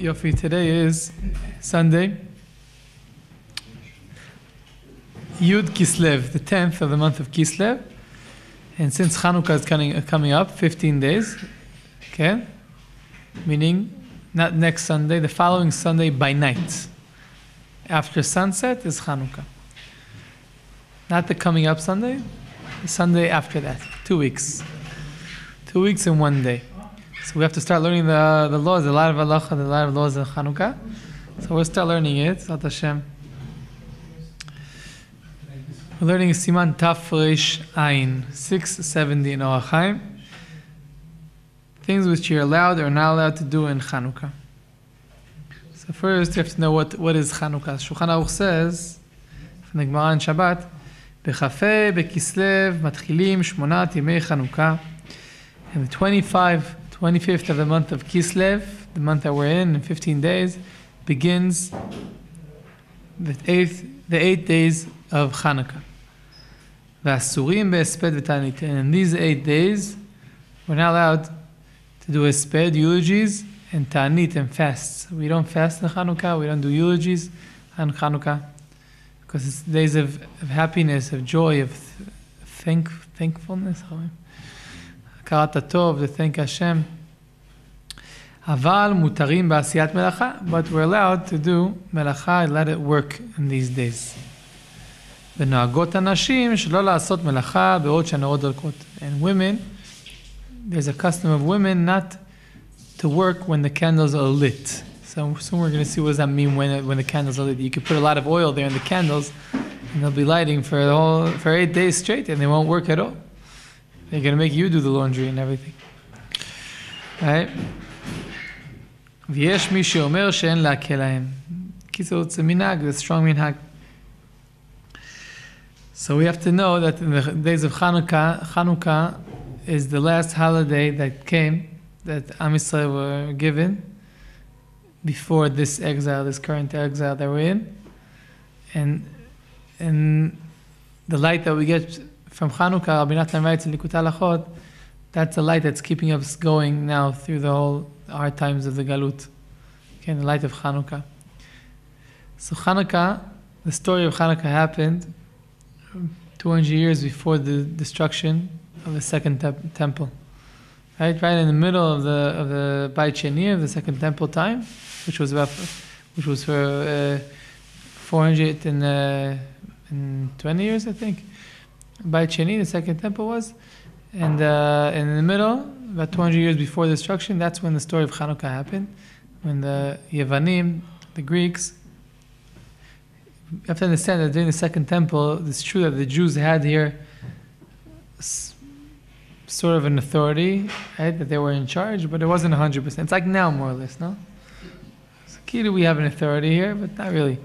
Yofi, today is Sunday, Yud Kislev, the 10th of the month of Kislev. And since Hanukah is coming up, 15 days, okay? Meaning, not next Sunday, the following Sunday by night. After sunset is Hanukah. Not the coming up Sunday, the Sunday after that, 2 weeks. 2 weeks and 1 day. So we have to start learning the laws, a lot of halacha, a lot of laws of Hanukah. So we'll start learning it, Zat Hashem. We're learning Siman Taf Reish Ayin, 670 in Orach Chayim. Things which you're allowed or not allowed to do in Hanukah. So first you have to know what is Hanukah. Shulchan Aruch says, from the Gemara in Shabbat, B'chafei b'Kislev matchilim shmonat yimei Hanukah. And the 25th of the month of Kislev, the month that we're in 15 days, begins the 8 days of Chanukah. V'asurim be'esped v'tanit. And in these 8 days, we're not allowed to do esped, eulogies, and ta'anit, and fasts. We don't fast in Chanukah, we don't do eulogies on Chanukah, because it's days of happiness, of joy, of thankfulness. Karat Tov, to thank Hashem. Aval mutarim ba'asiyat melacha, but we're allowed to do melacha, let it work in these days. V'noagot hanashim shelo la'asot melacha be'od she'hanorot dorkot. And women, there's a custom of women not to work when the candles are lit. So soon we're going to see what does that mean when the candles are lit. You could put a lot of oil there in the candles, and they'll be lighting for 8 days straight, and they won't work at all. They're going to make you do the laundry and everything. Right? V'yesh mi she'omer she'en la'akel lahem. Kitzur, it's a minhag, it's a strong minhag. So we have to know that in the days of Hanukah is the last holiday that came, that Am Yisrael were given before this exile, this current exile that we're in. And the light that we get from Hanukah, Rabbi Natan writes in Likutei Halachot, that's the light that's keeping us going now through the whole hard times of the Galut. Okay, the light of Hanukah. So Hanukah, the story of Hanukah happened 200 years before the destruction of the second temple. Right in the middle of the Beit Sheni of the second temple time, which was for 420 years, I think. Beit Sheni, the second temple was, and in the middle, about 200 years before the destruction, that's when the story of Hanukah happened, when the Yevanim, the Greeks. You have to understand that during the second temple, it's true that the Jews had here sort of an authority, right, that they were in charge, but it wasn't 100%. It's like now, more or less, no? So, Kidu, we have an authority here, but not really.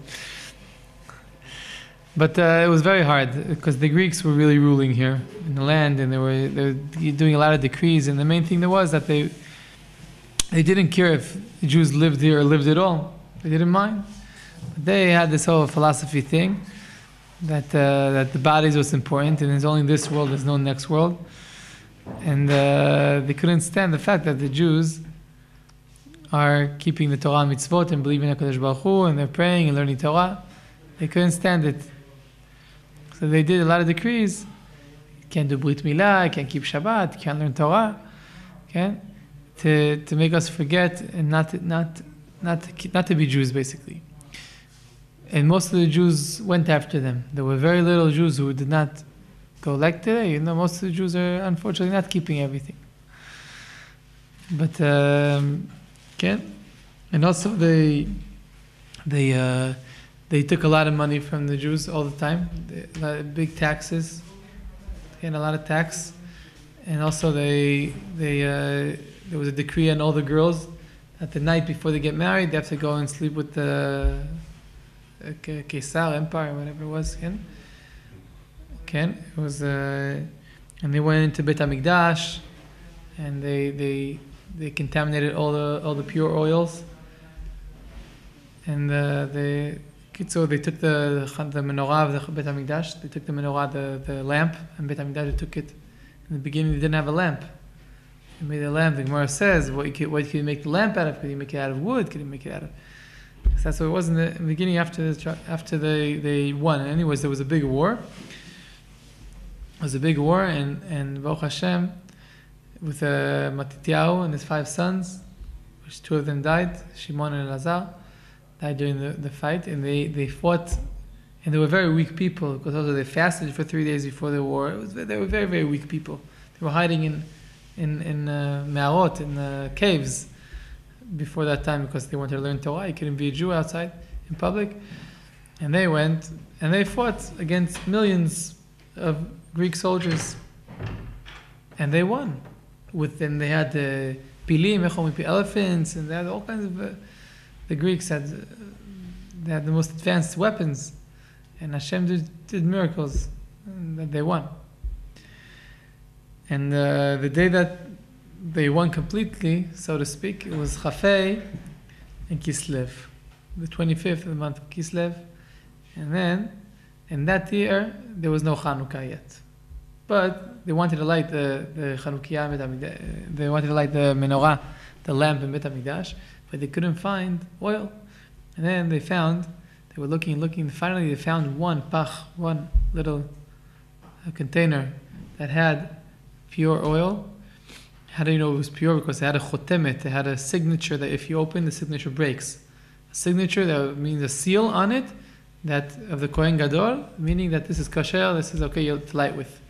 But it was very hard because the Greeks were really ruling here in the land, and they were doing a lot of decrees. And the main thing there was that they didn't care if the Jews lived here or lived at all. They didn't mind. But they had this whole philosophy thing that the bodies was important, and there's only this world, there's no next world. And they couldn't stand the fact that the Jews are keeping the Torah and mitzvot and believing in HaKadosh Baruch Hu, and they're praying and learning Torah. They couldn't stand it. So they did a lot of decrees. You can't do Brit Milah, you can't keep Shabbat, you can't learn Torah. Okay? To make us forget and not to be Jews, basically. And most of the Jews went after them. There were very little Jews who did not go like today. Most of the Jews are unfortunately not keeping everything. But okay? And also they took a lot of money from the Jews all the time, big taxes, and a lot of tax. And also there was a decree on all the girls that the night before they get married, they have to go and sleep with the Caesar Empire, whatever it was. It was, and they went into Beit HaMikdash, and they contaminated all the pure oils, and so they took the menorah of the Beit HaMikdash, they took the menorah, the lamp, and Beit HaMikdash, they took it. In the beginning, they didn't have a lamp. He made a lamp. The Gemara says, what can you make the lamp out of? Could you make it out of wood? Could you make it out of... So that's what it was in the beginning after they won. And anyways, there was a big war. It was a big war, and Baruch Hashem, with Matityahu and his 5 sons, which 2 of them died, Shimon and Elazar, died during the fight, and they fought, and they were very weak people, because also they fasted for 3 days before the war. They were very, very weak people. They were hiding in Me'arot, in caves, before that time, because they wanted to learn Torah. You couldn't be a Jew outside in public. And they went, and they fought against millions of Greek soldiers. And they won. They had the pilim, elephants, and they had all kinds of... the Greeks had the most advanced weapons. And Hashem did miracles, and that they won. And the day that they won completely, so to speak, it was Chafei and Kislev, the 25th of the month of Kislev. And then, in that year, there was no Hanukah yet. But they wanted to light the Chanukiah, they wanted to light the menorah, the lamp in Bet HaMikdash, but they couldn't find oil. And then they were looking, finally they found one little container that had pure oil. How do you know it was pure? Because it had a chotemet, it had a signature that if you open, the signature breaks. A signature that means a seal on it, that of the Kohen Gadol, meaning that this is kosher, this is okay to light with.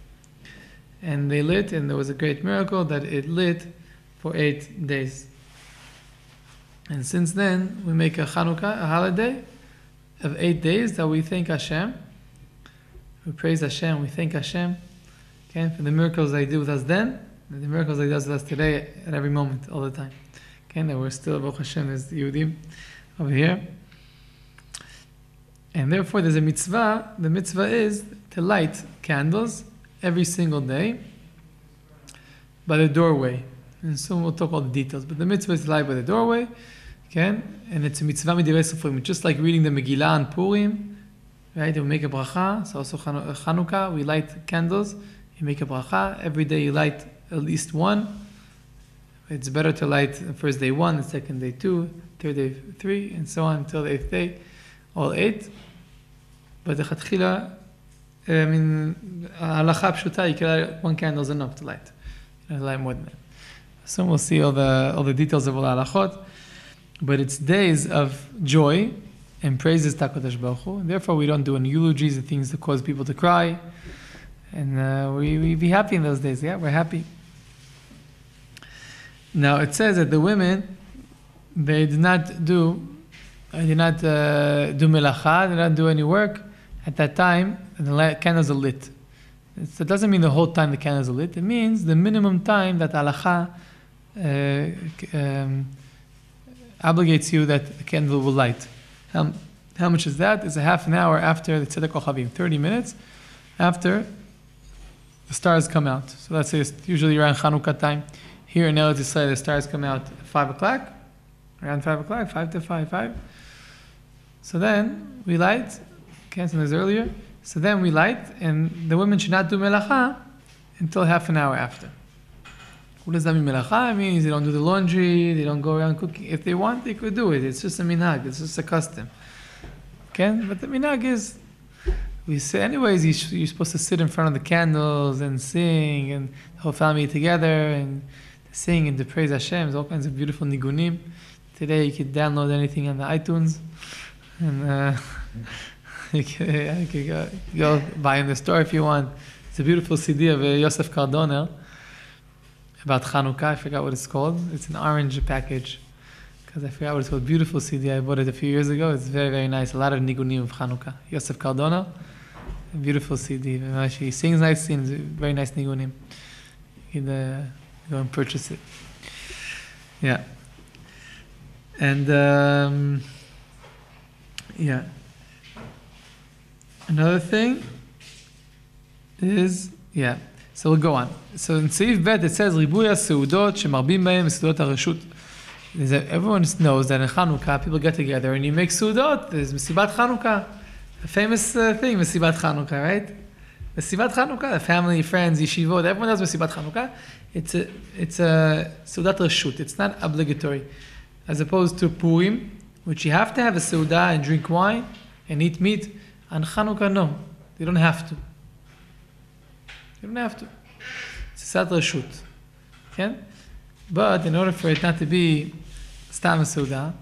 And they lit, and there was a great miracle that it lit for 8 days. And since then, we make a Chanukah, a holiday of 8 days that we thank Hashem. We praise Hashem, we thank Hashem, okay, for the miracles that He did with us then, and the miracles that He does with us today at every moment, all the time. Okay, that we're still, Baruch Hashem, as Yehudim over here. And therefore, there's a mitzvah. The mitzvah is to light candles every single day by the doorway. And soon we'll talk all the details. But the mitzvah is to light by the doorway. Okay? And it's a mitzvah midivei sofrim. Just like reading the Megillah on Purim, right? You make a bracha. So also Chanukah, we light candles. You make a bracha. Every day you light at least one. It's better to light the first day 1, the second day 2, third day 3, and so on until the 8th day, all 8. But the chatchila, halacha pshuta, you can light 1 candle is enough to light. You don't light more than that. So we'll see all the details of all halachot. But it's days of joy and praises Takodesh Baruch Hu. Therefore, we don't do any eulogies and things that cause people to cry. And we be happy in those days. Yeah, we're happy. Now it says that the women, they did not do melacha, did not do any work at that time, and the candles are lit. It doesn't mean the whole time the candles are lit. It means the minimum time that halacha obligates you that the candle will light. How much is that? It's a half an hour after the Tzedek Kochavim, 30 minutes after the stars come out. So let's say it's usually around Chanukah time. Here in Eretz Yisrael, the stars come out at 5 o'clock, around 5 o'clock, 5 to 5. So then we light, sometimes earlier. So then we light, and the women should not do melacha until half an hour after. What does that mean, melacha? It means they don't do the laundry, they don't go around cooking. If they want, they could do it. It's just a minhag, it's just a custom. Okay? But the minhag is, we say, anyways, you're supposed to sit in front of the candles and sing, and the whole family together, and sing and to praise Hashem. There's all kinds of beautiful nigunim. Today you can download anything on the iTunes, and you can go buy in the store if you want. It's a beautiful CD of Yosef Cardonel about Chanukah. I forgot what it's called. It's an orange package because I forgot what it's called. Beautiful CD. I bought it a few years ago. It's very, very nice. A lot of nigunim of Chanukah. Yosef Cardonel, a beautiful CD. He sings nicely and very nice nigunim. You can go and purchase it. Yeah. And yeah. Another thing is, yeah. So we'll go on. So in Seif Bet it says, Ribuya Seudot Shemarbim Bahem Seudot HaReshut. Everyone knows that in Chanukah people get together and you make Seudot. There's Mesibat Chanukah. A famous thing, Mesibat Chanukah, right? Mesivat Chanukah, the family, friends, yeshivot, everyone does Mesivat Chanukah. It's a Seudat Rashut. It's not obligatory. As opposed to Purim, which you have to have a Seudah and drink wine and eat meat. On Chanukah, no. You don't have to. You don't have to. It's a Seudat Rashut. Okay? But in order for it not to be Stam Seudah,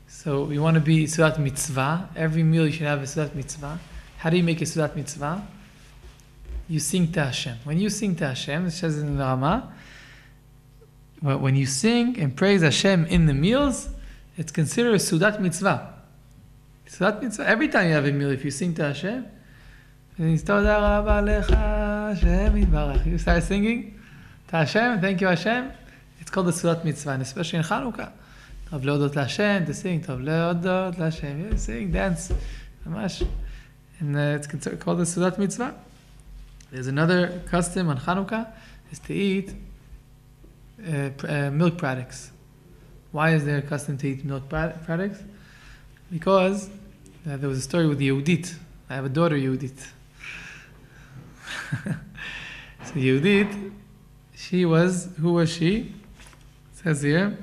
so we want to be Seudat Mitzvah. Every meal you should have a Seudat Mitzvah. How do you make a Seudat Mitzvah? You sing to Hashem. When you sing to Hashem, it says in the Ramah, when you sing and praise Hashem in the meals, it's considered a Seudat Mitzvah. Seudat Mitzvah. Every time you have a meal, if you sing to Hashem, you start singing to Hashem, thank you Hashem, it's called the Seudat Mitzvah, and especially in Chanukah. Tov leodot Hashem, to sing, Tov leodot Hashem, sing, dance, mamash. And it's called the Seudat Mitzvah. There's another custom on Chanukah, is to eat milk products. Why is there a custom to eat milk products? Because there was a story with Yehudit. I have a daughter, Yehudit. So Yehudit, who was she? It says here,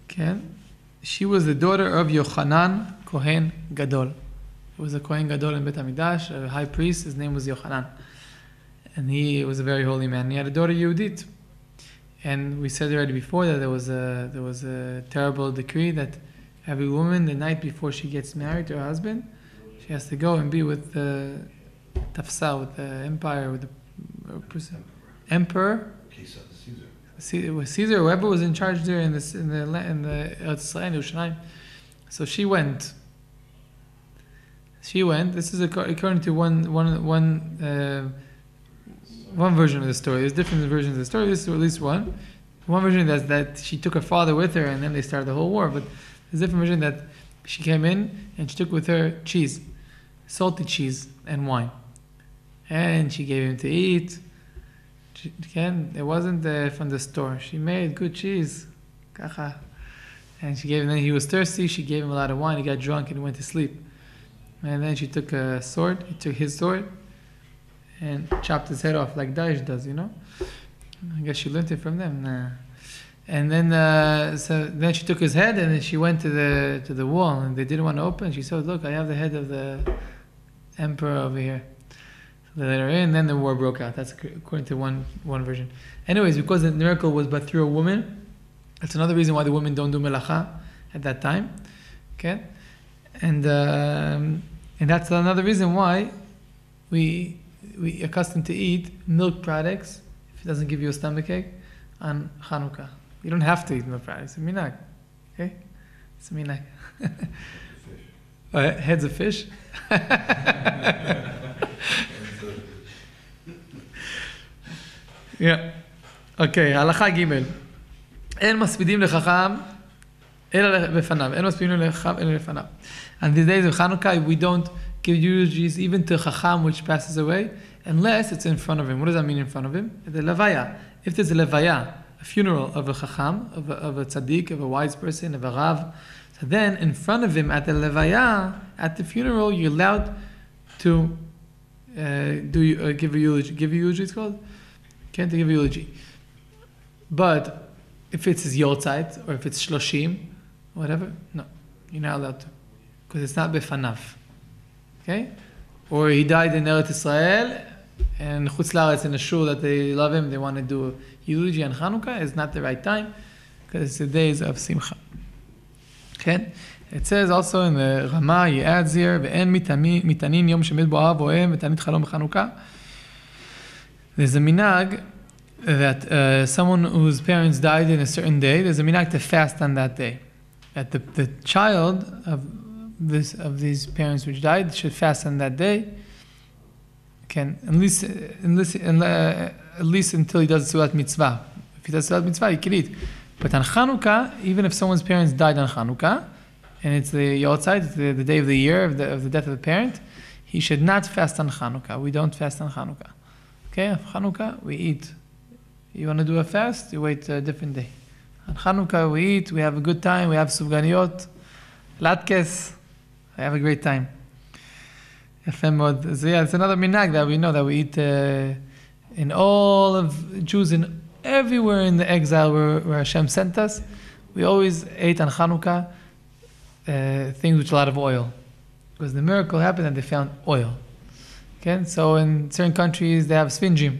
okay, she was the daughter of Yochanan Kohen Gadol. He was a Kohen Gadol in Bet HaMikdash, a high priest. His name was Yochanan. And he was a very holy man. He had a daughter, Yehudit. And we said already before that there was a terrible decree that every woman, the night before she gets married to her husband, she has to go and be with the Tafsa, with the empire, with the emperor. It was Caesar, whoever was in charge there in the Eretz Yisrael, Yerushalayim. So she went. This is according to one version of the story. There's different versions of the story. This is at least one. One version is that she took her father with her, and then they started the whole war. But there's a different version that she came in and she took with her cheese, salty cheese and wine, and she gave him to eat. Again, it wasn't from the store. She made good cheese, and she gave him. Then he was thirsty. She gave him a lot of wine. He got drunk and went to sleep. And then she took a sword. He took his sword and chopped his head off like Daesh does, you know. I guess she learned it from them. Nah. And then, then she took his head and then she went to the wall and they didn't want to open. She said, "Look, I have the head of the emperor over here." So they let her in. And then the war broke out. That's according to one version. Anyways, because the miracle was but through a woman, that's another reason why the women don't do melacha at that time. Okay. And that's another reason why we accustomed to eat milk products if it doesn't give you a stomachache on Chanukah. You don't have to eat milk products. It's a minhag. Okay? It's a minhag. Heads of fish? Yeah. Okay, הלכה ג' אין מספידים לחכם אלא בפניו. אין מספידים לחכם אלא לפניו. On the days of Chanukah, we don't give eulogies even to Chacham, which passes away, unless it's in front of him. What does that mean in front of him? The levaya. If there's a levaya, a funeral of a Chacham, of a tzaddik, of a wise person, of a Rav, so then in front of him at the levaya, at the funeral, you're allowed to give a eulogy. Give a eulogy, it's called? Can't give a eulogy. But if it's his yortzeit, or if it's shloshim, whatever, no, you're not allowed to. Because it's not befanav. Okay? Or he died in Eretz Yisrael, and Chutz La'aretz in a shul that they love him, they want to do a eulogy on Chanukah, it's not the right time, because it's the days of Simcha. Okay? It says also in the Ramah, he adds here, Ve'en mitanin yom shemet bo av oem, v'tanit chalom b'Chanukah. There's a minhag that someone whose parents died in a certain day, there's a minhag to fast on that day. That the child of these parents which died should fast on that day. Can at least until he does Seudat Mitzvah. If he does Seudat Mitzvah, he can eat. But on Chanukah, even if someone's parents died on Chanukah, and it's the Yortzeit, it's the day of the year of the death of the parent, he should not fast on Chanukah. We don't fast on Chanukah. Okay, on Chanukah we eat. You want to do a fast? You wait a different day. On Chanukah we eat. We have a good time. We have sufganiyot, latkes. I have a great time. So yeah, it's another minhag that we know that we eat in all of Jews in everywhere in the exile where Hashem sent us. We always ate on Chanukah things with a lot of oil, because the miracle happened that they found oil. Okay, so in certain countries they have sfingim,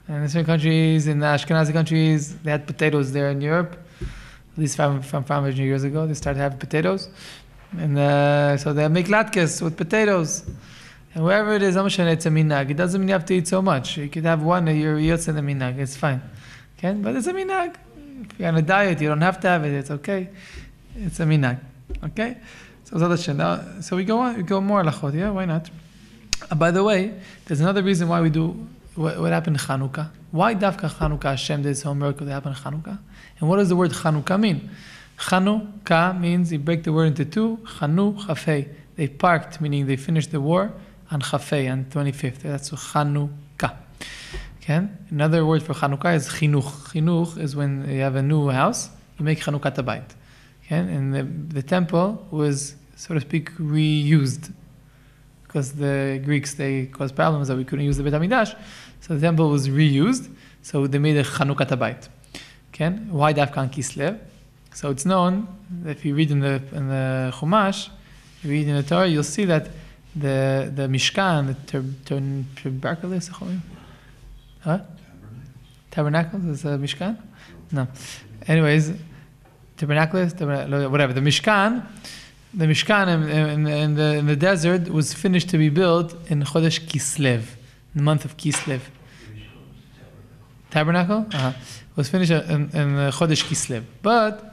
and in certain countries, in the Ashkenazi countries, they had potatoes there in Europe. At least from 500 years ago, they started having potatoes. And so they make latkes with potatoes. And wherever it is, it's a minhag. It doesn't mean you have to eat so much. You could have one a year, yotze the minhag. It's fine. Okay? But it's a minhag. If you're on a diet, you don't have to have it. It's okay. It's a minhag. Okay? So we go on. We go more lachot. Yeah? Why not? By the way, there's another reason why we do what happened in Chanukah. Why Davka Chanukah Hashem did this whole miracle that happened in Chanukah? And what does the word Chanukah mean? Chanukah means, you break the word into two, Chanu, Chafei. They parked, meaning they finished the war on Chafei, on 25th. That's Chanukah. Okay? Another word for Chanukah is Chinuch. Chinuch is when you have a new house, you make Chanukah Tabayit. Okay? And the temple was, so to speak, reused. Because the Greeks, they caused problems that we couldn't use the Beit HaMikdash. So the temple was reused. So they made a Chanukah Tabayit. Okay? Why Davkan Kislev? So it's known, if you read in the Chumash, you read in the Torah, you'll see that the Mishkan, the tuberculosis, Tabernacles is a Mishkan? No. Anyways, tabernacles, whatever. The Mishkan in the desert was finished to be built in Chodesh Kislev, the month of Kislev. Tabernacle? Was finished in Chodesh Kislev. But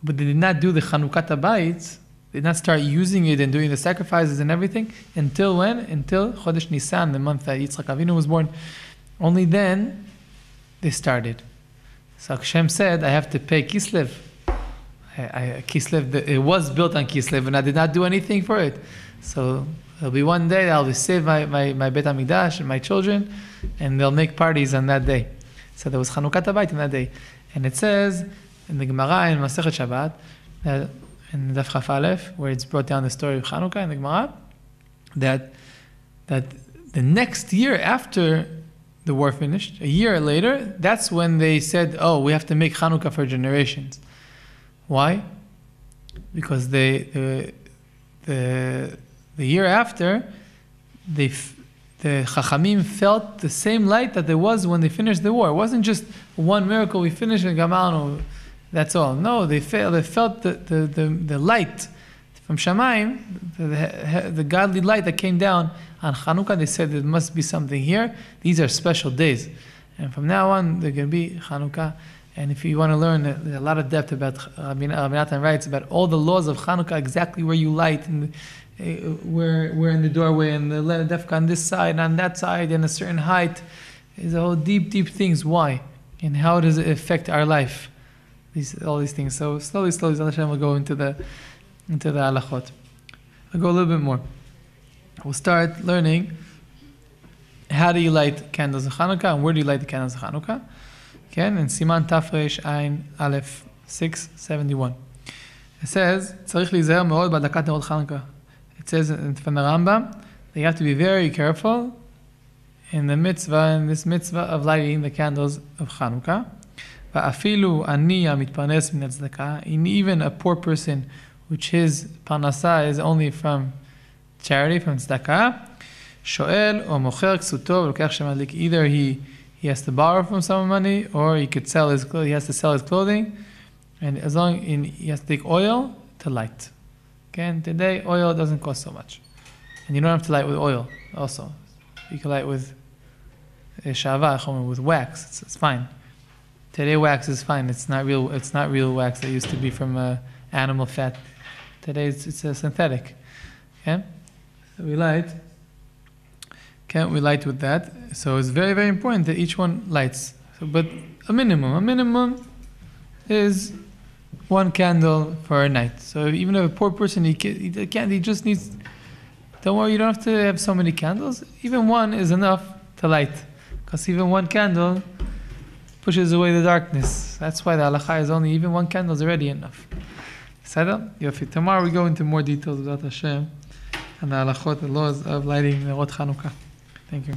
they did not do the Chanukah Tabayit. They did not start using it and doing the sacrifices and everything until when? Until Chodesh Nisan, the month that Yitzchak Avinu was born. Only then they started. So Hashem said, I have to pay Kislev. Kislev, it was built on Kislev, and I did not do anything for it. So there'll be one day that I'll save my Beit HaMikdash and my children, and they'll make parties on that day. So there was Chanukah Tabayit on that day. And it says in the Gemara in Masechet Shabbat, in Daf Chaf Aleph, where it's brought down the story of Chanukah in the Gemara, that the next year after the war finished, a year later, that's when they said, oh, we have to make Chanukah for generations. Why? Because the year after, the Chachamim felt the same light that there was when they finished the war. It wasn't just one miracle, we finished and Gamalno, that's all. No, they felt the light from Shamayim, the godly light that came down on Chanukah. They said there must be something here. These are special days. And from now on, they're going to be Chanukah. And if you want to learn a lot of depth about, Rabbi Natan writes about all the laws of Chanukah, exactly where you light, and where in the doorway, and the defka on this side, on that side, and a certain height. There's all deep things. Why? And how does it affect our life? All these things. So slowly, Hashem will go into the halachot. I'll go a little bit more. We'll start learning how do you light candles of Chanukah, and where do you light the candles of Chanukah. Okay, and Siman Tafresh Ayin Aleph 671. It says, Tzarich lizaher me'od b'adlakat nerot Chanukah. It says from the Rambam that you have to be very careful in this mitzvah of lighting the candles of Chanukah. Va'afilu ani mitparnes min tzedakah. Even a poor person, which his parnasa is only from charity, from tzedakah, shoel or mocher ksuto v'lokach shemadlik. Either he has to borrow from someone money, or he could sell his clothes. He has to sell his clothing, and he has to take oil to light. Okay, and today oil doesn't cost so much, and you don't have to light with oil. Also, you can light with shava, with wax. It's fine. Today wax is fine. It's not real. It's not real wax that used to be from animal fat. Today it's a synthetic. Okay, so we light. Okay, we light with that. So it's very important that each one lights. So, but a minimum is one candle for a night. So even if a poor person, he just needs. Don't worry, you don't have to have so many candles. Even one is enough to light, because even one candle pushes away the darkness. That's why the halacha is only even one candle is already enough. Tomorrow we go into more details about Hashem. on the halachot, the laws of lighting the Orach Hanukah. Thank you.